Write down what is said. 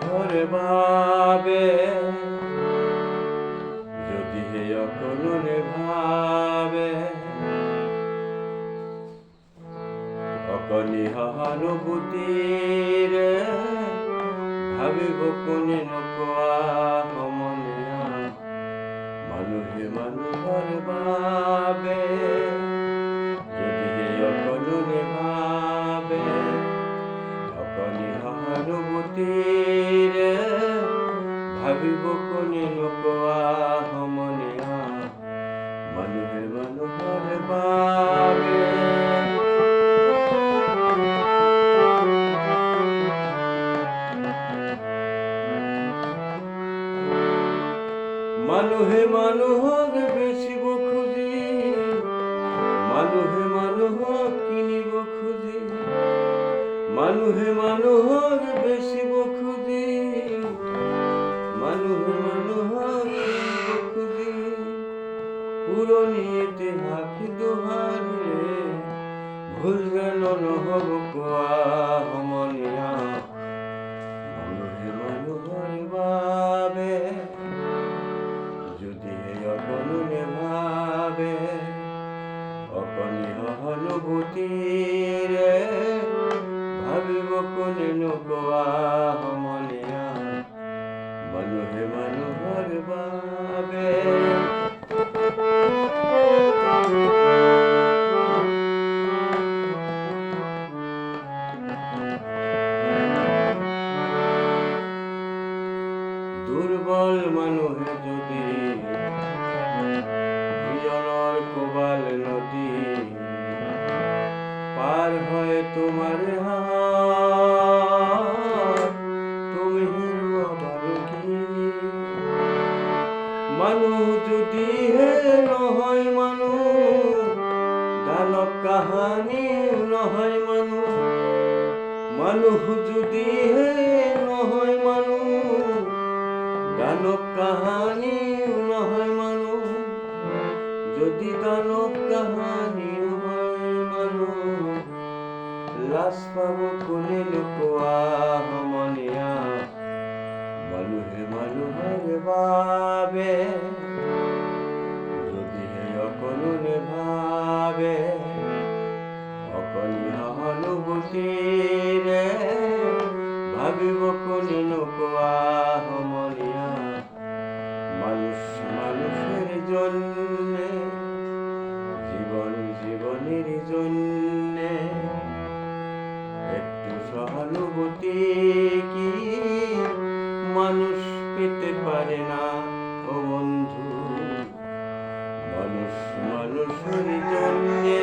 ঘরে ভাবে যদি হে অকলনে ভাবে অকলি সহানুভূতিৰে ভাবিব কোনে নোকোৱা সমনীয়া মানুহে মানুহৰ বাবে যদি হে অকলনে ভাবে অকলি সহানুভূতিৰে ভাবিব কোনে নোকোৱা সমনীয়া মানুহে মানুহৰ বাবে মানুহে মানুহক বেচিব খুজি মানুহে মানুহক কিনিব খুজি মানুহে মানুহক বেচিব খুজি মানুহে মানুহক কিনিব খুজি পুৰণি ইতিহাস দোহাৰে ভুল জানো নহ'ব কোৱা সমনীয়া মানুহে মানুহৰ বাবে যদি অকলনে ভাবে অকলি সহানুভূতিৰে ভাবিব কোনে নোকোৱা সমনীয়া মানুহে মানুহৰ বাবে দুৰ্বল মানুহে যদি জীৱনৰ কোবাল নদী পাৰ হয় তোমাৰ হাত তুমি হেৰুৱা বাৰু কি মানুহ যদিহে নহয় মানুহ দানৱ কাহানী নহয় মানুহ মানুহ যদিহে নহয় মানুহ দানৱ কাহানী নহয় মানুহ যদি দানৱ কাহানী নহয় মানুহ লাজ পাব কোনে নোকোৱা সমনীয়া মানুহে মানুহৰ বাবে যদিহে অকলনে ভাবে অকলি সহানুভূতিৰে ভাবিব কোনে নোকোৱা সমনীয়া মানুষ মানুষের জন্যে জীবন জীবনের জন্যে একটু সহানুভূতি কি মানুষ পেতে পারে না ও বন্ধু মানুষ মানুষের জন্যে